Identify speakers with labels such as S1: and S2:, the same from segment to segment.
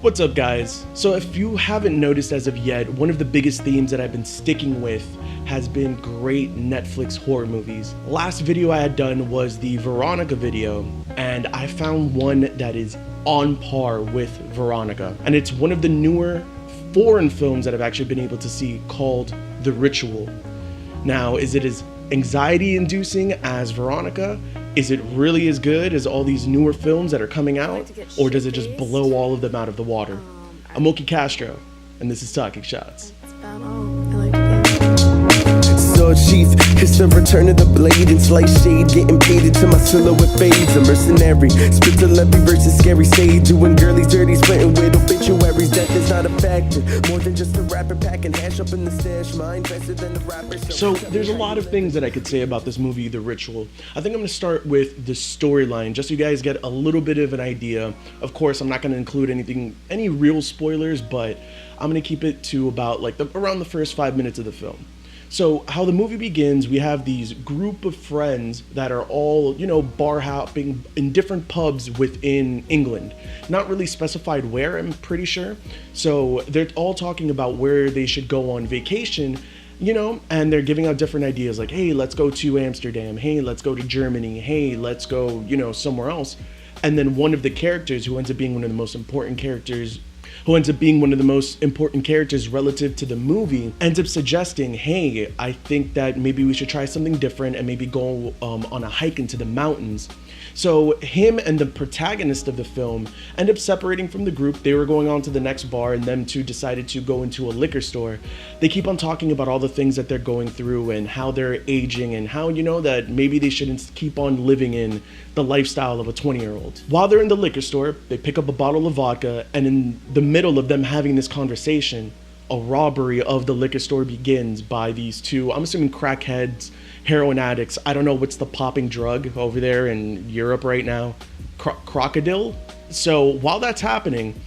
S1: What's up, guys? So if you haven't noticed as of yet, one of the biggest themes that I've been sticking with has been great Netflix horror movies. Last video I had done was the Veronica video, and I found one that is on par with Veronica. And it's one of the newer foreign films that I've actually been able to see called The Ritual. Now, is it as anxiety-inducing as Veronica? Is it really as good as all these newer films that are coming out? Or does it just blow all of them out of the water? I'm WIlkye Castro, and this is Talking Shots.
S2: So chief, it's the return of the blade and slice shade, getting paid into my silhouette fades. A mercenary, spit to every verse is scary shade, doing girlies dirty, splitting with obituaries. Death is not a factor, more than just a rapper packing hash up in the stash, mine faster than the rapper.
S1: So there's a lot of things that I could say about this movie, The Ritual. I think I'm gonna start with the storyline, just so you guys get a little bit of an idea. Of course, I'm not gonna include any real spoilers, but I'm gonna keep it to about around the first 5 minutes of the film. So how the movie begins, we have these group of friends that are all, bar hopping in different pubs within England. Not really specified where, I'm pretty sure. So they're all talking about where they should go on vacation, and they're giving out different ideas like, hey, let's go to Amsterdam. Hey, let's go to Germany. Hey, let's go, somewhere else. And then one of the characters who ends up being one of the most important characters relative to the movie ends up suggesting, hey, I think that maybe we should try something different and maybe go on a hike into the mountains. So him and the protagonist of the film end up separating from the group. They were going on to the next bar, and them two decided to go into a liquor store. They keep on talking about all the things that they're going through and how they're aging and how, that maybe they shouldn't keep on living in the lifestyle of a 20-year-old. While they're in the liquor store, they pick up a bottle of vodka, and in the middle of them having this conversation, a robbery of the liquor store begins by these two, I'm assuming crackheads, heroin addicts. I don't know what's the popping drug over there in Europe right now. Crocodile? So while that's happening,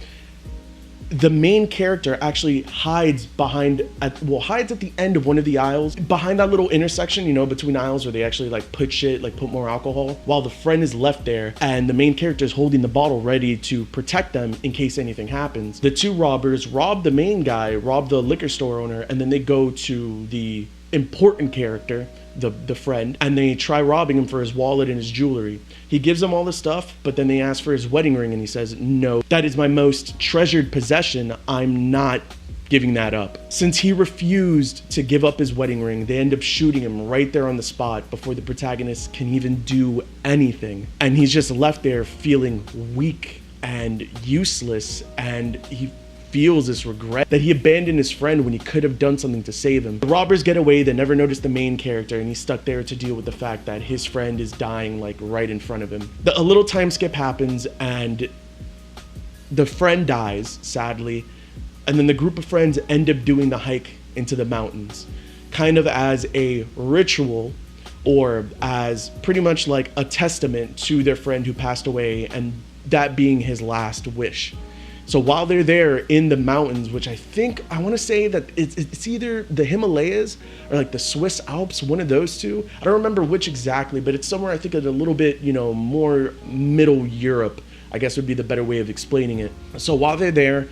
S1: the main character actually hides at the end of one of the aisles, behind that little intersection, between aisles where they actually put more alcohol, while the friend is left there and the main character is holding the bottle ready to protect them in case anything happens. The two robbers rob the main guy, rob the liquor store owner, and then they go to the important character, the friend, and they try robbing him for his wallet and his jewelry. He gives them all the stuff, but then they ask for his wedding ring, and he says, no, that is my most treasured possession. I'm not giving that up. Since he refused to give up his wedding ring, they end up shooting him right there on the spot before the protagonist can even do anything. And he's just left there feeling weak and useless, and he feels this regret that he abandoned his friend when he could have done something to save him. The robbers get away, they never notice the main character, and he's stuck there to deal with the fact that his friend is dying right in front of him. A little time skip happens, and the friend dies, sadly, and then the group of friends end up doing the hike into the mountains, kind of as a ritual, or as pretty much like a testament to their friend who passed away, and that being his last wish. So while they're there in the mountains, which I want to say that it's either the Himalayas or the Swiss Alps, one of those two. I don't remember which exactly, but it's somewhere I think a little bit, more middle Europe, I guess would be the better way of explaining it. So while they're there,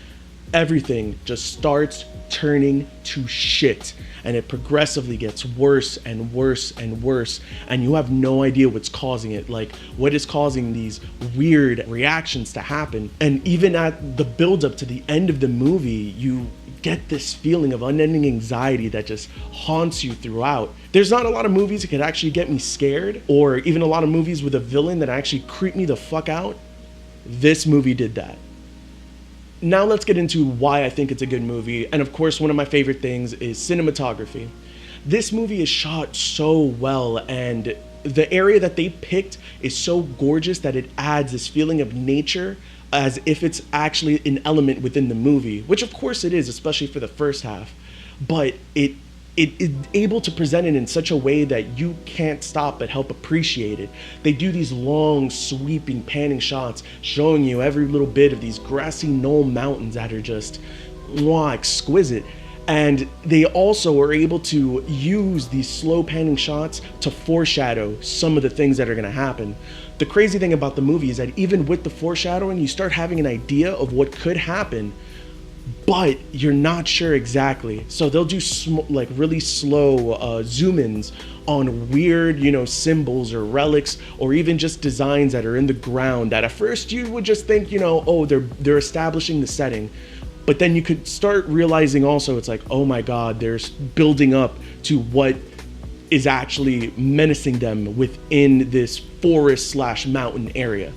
S1: everything just starts turning to shit, and it progressively gets worse and worse and worse, and you have no idea what's causing it, what is causing these weird reactions to happen. And even at the build up to the end of the movie, you get this feeling of unending anxiety that just haunts you throughout. There's not a lot of movies that could actually get me scared, or even a lot of movies with a villain that actually creep me the fuck out. This movie did that. Now let's get into why I think it's a good movie. And of course, one of my favorite things is cinematography. This movie is shot so well, and the area that they picked is so gorgeous that it adds this feeling of nature as if it's actually an element within the movie, which of course it is, especially for the first half. But it is able to present it in such a way that you can't stop but help appreciate it. They do these long, sweeping, panning shots showing you every little bit of these grassy knoll mountains that are just exquisite. And they also are able to use these slow panning shots to foreshadow some of the things that are going to happen. The crazy thing about the movie is that even with the foreshadowing, you start having an idea of what could happen, but you're not sure exactly. So they'll do like really slow zoom-ins on weird, symbols or relics, or even just designs that are in the ground that at first you would just think, oh, they're establishing the setting. But then you could start realizing also, it's like, oh my God, there's building up to what is actually menacing them within this forest/mountain area.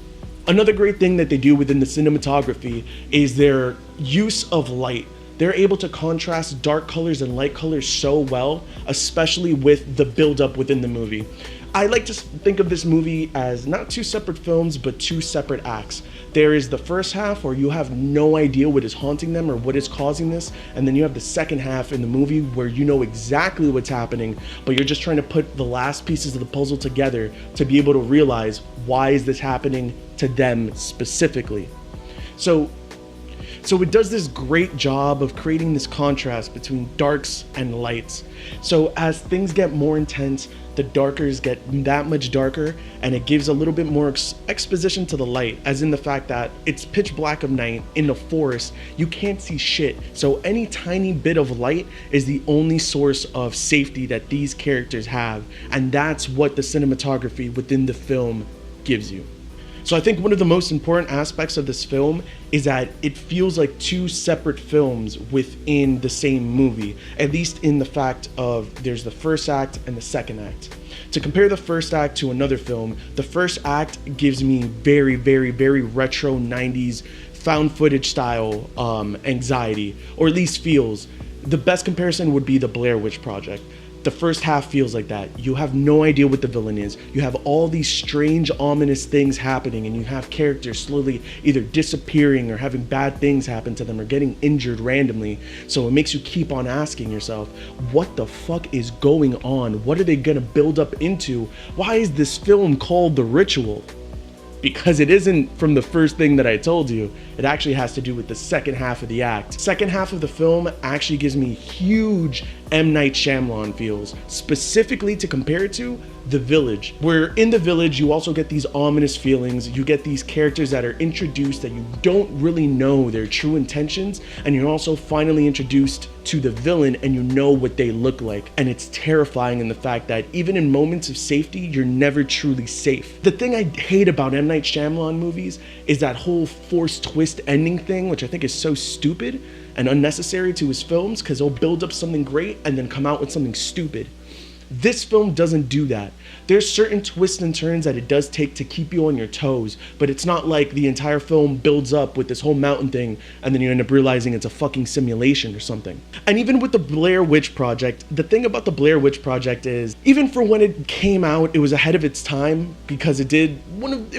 S1: Another great thing that they do within the cinematography is their use of light. They're able to contrast dark colors and light colors so well, especially with the buildup within the movie. I like to think of this movie as not two separate films, but two separate acts. There is the first half where you have no idea what is haunting them or what is causing this, and then you have the second half in the movie where you know exactly what's happening, but you're just trying to put the last pieces of the puzzle together to be able to realize, why is this happening to them specifically? So it does this great job of creating this contrast between darks and lights. So as things get more intense, the darkers get that much darker, and it gives a little bit more exposition to the light, as in the fact that it's pitch black of night in the forest, you can't see shit. So any tiny bit of light is the only source of safety that these characters have, and that's what the cinematography within the film gives you. So I think one of the most important aspects of this film is that it feels like two separate films within the same movie, at least in the fact of there's the first act and the second act. To compare the first act to another film, the first act gives me very, very, very retro 90s found footage style anxiety, or at least feels. The best comparison would be the Blair Witch Project. The first half feels like that. You have no idea what the villain is. You have all these strange, ominous things happening, and you have characters slowly either disappearing or having bad things happen to them or getting injured randomly. So it makes you keep on asking yourself, what the fuck is going on? What are they gonna build up into? Why is this film called The Ritual? Because it isn't from the first thing that I told you. It actually has to do with the second half of the act. Second half of the film actually gives me huge M. Night Shyamalan feels, specifically to compare it to The Village, where in The Village you also get these ominous feelings, you get these characters that are introduced that you don't really know their true intentions, and you're also finally introduced to the villain and you know what they look like, and it's terrifying in the fact that even in moments of safety, you're never truly safe. The thing I hate about M. Night Shyamalan movies is that whole forced twist ending thing, which I think is so stupid and unnecessary to his films, because he'll build up something great and then come out with something stupid. This film doesn't do that. There's certain twists and turns that it does take to keep you on your toes, but it's not like the entire film builds up with this whole mountain thing and then you end up realizing it's a fucking simulation or something. And even with the Blair Witch Project, the thing about the Blair Witch Project is, even for when it came out, it was ahead of its time, because it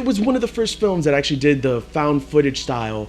S1: was one of the first films that actually did the found footage style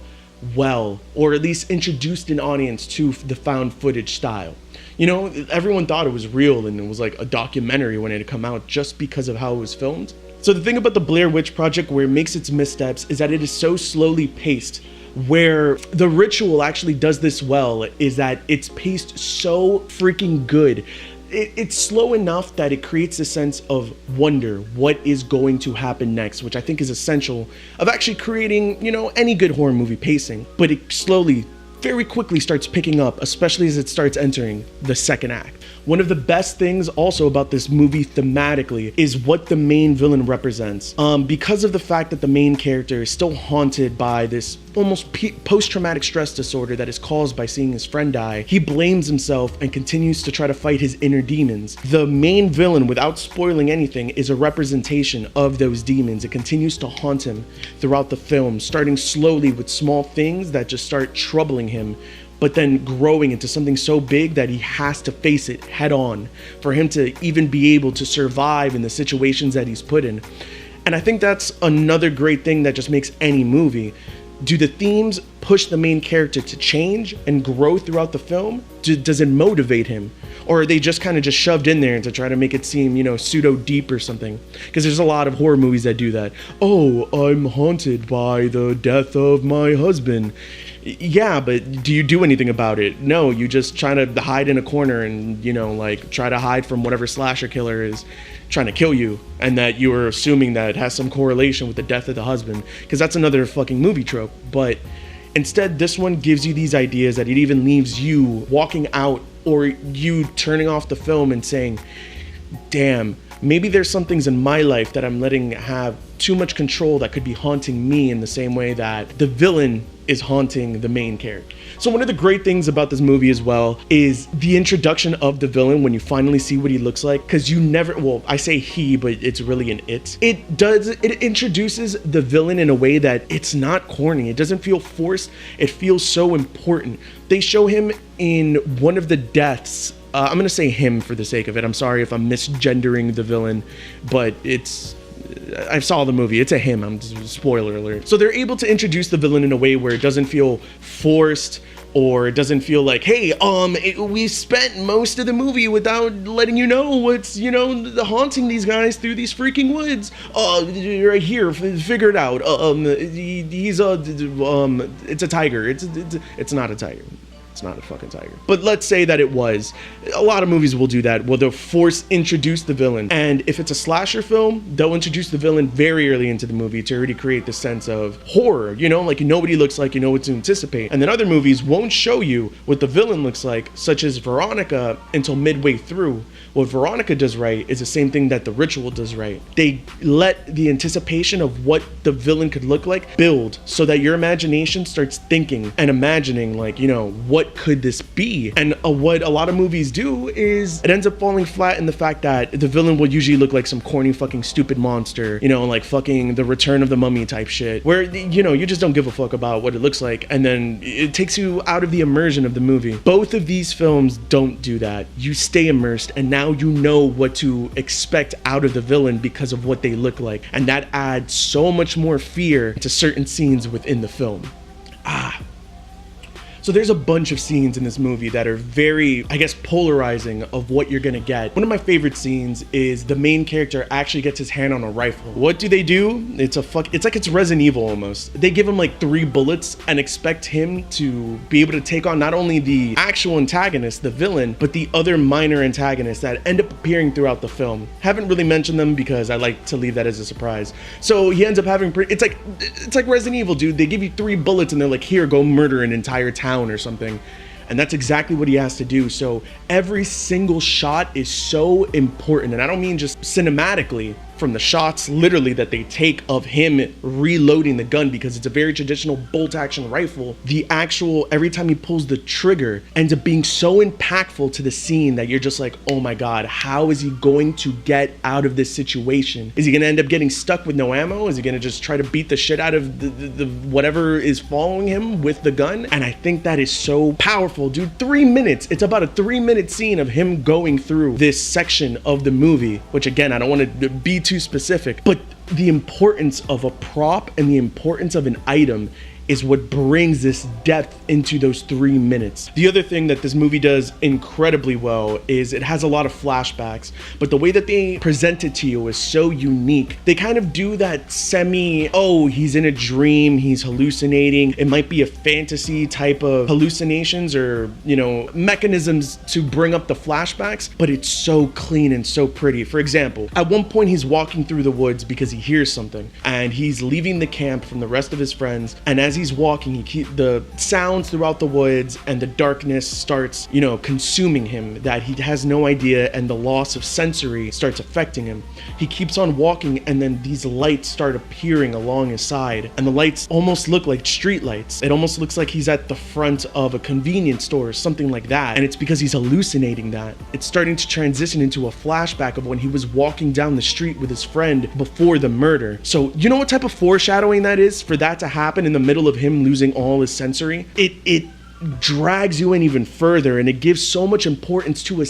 S1: well, or at least introduced an audience to the found footage style. Everyone thought it was real and it was like a documentary when it had come out just because of how it was filmed. So the thing about the Blair Witch Project where it makes its missteps is that it is so slowly paced. Where The Ritual actually does this well is that it's paced so freaking good. It's slow enough that it creates a sense of wonder, what is going to happen next, which I think is essential of actually creating, any good horror movie pacing. But it slowly, very quickly starts picking up, especially as it starts entering the second act. One of the best things also about this movie thematically is what the main villain represents. Because of the fact that the main character is still haunted by this almost post-traumatic stress disorder that is caused by seeing his friend die, he blames himself and continues to try to fight his inner demons. The main villain, without spoiling anything, is a representation of those demons. It continues to haunt him throughout the film, starting slowly with small things that just start troubling him, but then growing into something so big that he has to face it head on for him to even be able to survive in the situations that he's put in. And I think that's another great thing that just makes any movie. Do the themes push the main character to change and grow throughout the film? Does it motivate him? Or are they just kind of just shoved in there to try to make it seem, pseudo deep or something? Because there's a lot of horror movies that do that. Oh, I'm haunted by the death of my husband. Yeah, but do you do anything about it? No, you just try to hide in a corner and, you know, like try to hide from whatever slasher killer is trying to kill you, and that you are assuming that it has some correlation with the death of the husband, because that's another fucking movie trope. But instead, this one gives you these ideas that it even leaves you walking out or you turning off the film and saying, damn, maybe there's some things in my life that I'm letting have too much control that could be haunting me in the same way that the villain is haunting the main character. So one of the great things about this movie as well is the introduction of the villain when you finally see what he looks like, because you never, well, I say he, but it's really an it. It introduces the villain in a way that it's not corny. It doesn't feel forced. It feels so important. They show him in one of the deaths. I'm gonna say him for the sake of it. I'm sorry if I'm misgendering the villain, but I saw the movie. It's a him. I'm just, spoiler alert. So they're able to introduce the villain in a way where it doesn't feel forced, or it doesn't feel like, hey, we spent most of the movie without letting you know what's, you know, haunting these guys through these freaking woods. Right here, figure it out. It's a tiger. It's not a tiger. It's not a fucking tiger. But let's say that it was. A lot of movies will do that, where they'll introduce the villain. And if it's a slasher film, they'll introduce the villain very early into the movie to already create the sense of horror, you know, like you know what he looks like, you know what to anticipate. And then other movies won't show you what the villain looks like, such as Veronica, until midway through. What Veronica does right is the same thing that The Ritual does right. They let the anticipation of what the villain could look like build, so that your imagination starts thinking and imagining, like, you know, what could this be? And what a lot of movies do is it ends up falling flat in the fact that the villain will usually look like some corny fucking stupid monster, you know, like fucking The Return of the Mummy type shit, where, you know, you just don't give a fuck about what it looks like, and then it takes you out of the immersion of the movie. Both of these films don't do that. You stay immersed, and now you know what to expect out of the villain because of what they look like, and that adds so much more fear to certain scenes within the film. So there's a bunch of scenes in this movie that are very, I guess, polarizing of what you're gonna get. One of my favorite scenes is the main character actually gets his hand on a rifle. What do? It's like it's Resident Evil almost. They give him like 3 bullets and expect him to be able to take on not only the actual antagonist, the villain, but the other minor antagonists that end up appearing throughout the film. Haven't really mentioned them because I like to leave that as a surprise. So he ends up having, it's like Resident Evil, dude. They give you 3 bullets and they're like, here, go murder an entire town or something. And that's exactly what he has to do. So every single shot is so important. And I don't mean just cinematically, from the shots literally that they take of him reloading the gun, because it's a very traditional bolt action rifle. The actual, every time he pulls the trigger, ends up being so impactful to the scene that you're just like, oh my God, how is he going to get out of this situation? Is he gonna end up getting stuck with no ammo? Is he gonna just try to beat the shit out of the whatever is following him with the gun? And I think that is so powerful, dude. 3 minutes. It's about a 3-minute scene of him going through this section of the movie, which again, I don't want to be too specific, but the importance of a prop and the importance of an item is what brings this depth into those 3 minutes. The other thing that this movie does incredibly well is it has a lot of flashbacks, but the way that they present it to you is so unique. They kind of do that he's in a dream, he's hallucinating. It might be a fantasy type of hallucinations or, you know, mechanisms to bring up the flashbacks, but it's so clean and so pretty. For example, at one point he's walking through the woods because he hears something, and he's leaving the camp from the rest of his friends, and as he's walking, the sounds throughout the woods and the darkness starts, you know, consuming him, that he has no idea, and the loss of sensory starts affecting him. He keeps on walking, and then these lights start appearing along his side, and the lights almost look like street lights. It almost looks like he's at the front of a convenience store or something like that, and it's because he's hallucinating that. It's starting to transition into a flashback of when he was walking down the street with his friend before the murder. So you know what type of foreshadowing that is for that to happen in the middle of him losing all his sensory? It drags you in even further, and it gives so much importance to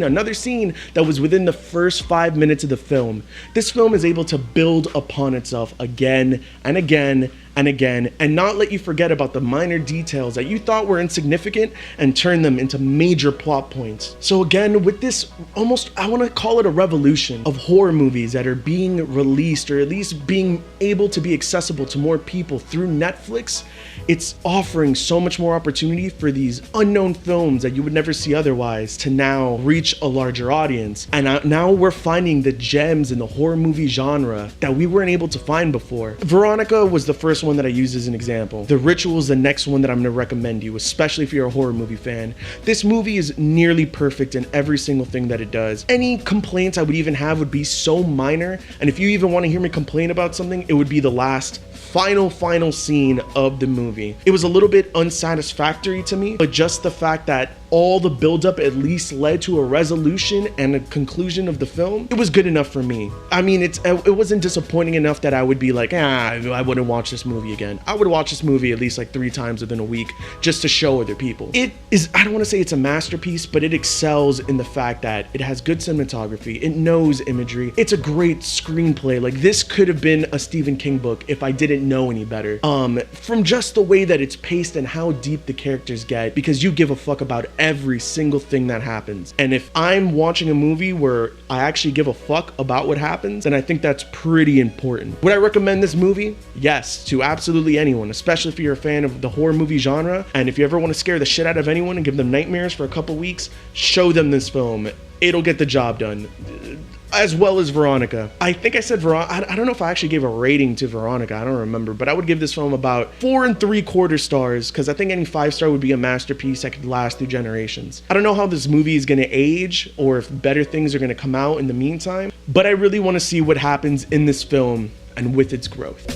S1: another scene that was within the first 5 minutes of the film. This film is able to build upon itself again and again and again, and not let you forget about the minor details that you thought were insignificant and turn them into major plot points. So again, with this almost, I want to call it a revolution of horror movies that are being released, or at least being able to be accessible to more people through Netflix, it's offering so much more opportunity for these unknown films that you would never see otherwise to now reach a larger audience. And now we're finding the gems in the horror movie genre that we weren't able to find before. Veronica was the first one that I used as an example. The Ritual is the next one that I'm gonna recommend you, especially if you're a horror movie fan. This movie is nearly perfect in every single thing that it does. Any complaints I would even have would be so minor, and if you even want to hear me complain about something, it would be the last final scene of the movie. It was a little bit unsatisfactory to me, but just the fact that all the buildup at least led to a resolution and a conclusion of the film, it was good enough for me. I mean, it wasn't disappointing enough that I would be like, I wouldn't watch this movie again. I would watch this movie at least like 3 times within a week just to show other people. It is, I don't want to say it's a masterpiece, but it excels in the fact that it has good cinematography, it knows imagery, it's a great screenplay. Like, this could have been a Stephen King book if I didn't know any better. From just the way that it's paced and how deep the characters get, because you give a fuck about every single thing that happens. And if I'm watching a movie where I actually give a fuck about what happens, then I think that's pretty important. Would I recommend this movie? Yes, to absolutely anyone, especially if you're a fan of the horror movie genre. And if you ever want to scare the shit out of anyone and give them nightmares for a couple weeks, show them this film. It'll get the job done. As well as Veronica. I think I said I don't know if I actually gave a rating to Veronica, I don't remember, but I would give this film about 4 3/4 stars, because I think any 5-star would be a masterpiece that could last through generations. I don't know how this movie is gonna age, or if better things are gonna come out in the meantime, but I really wanna see what happens in this film and with its growth.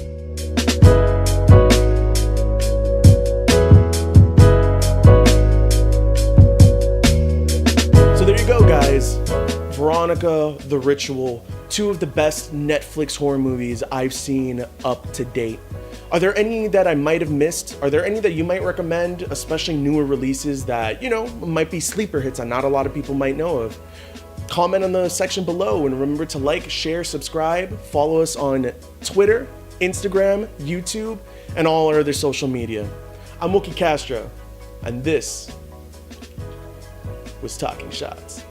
S1: So there you go, guys. Veronica, The Ritual, 2 of the best Netflix horror movies I've seen up to date. Are there any that I might have missed? Are there any that you might recommend, especially newer releases that, you know, might be sleeper hits that not a lot of people might know of? Comment on the section below, and remember to like, share, subscribe, follow us on Twitter, Instagram, YouTube, and all our other social media. I'm WIlkye Castro, and this was Talking Shots.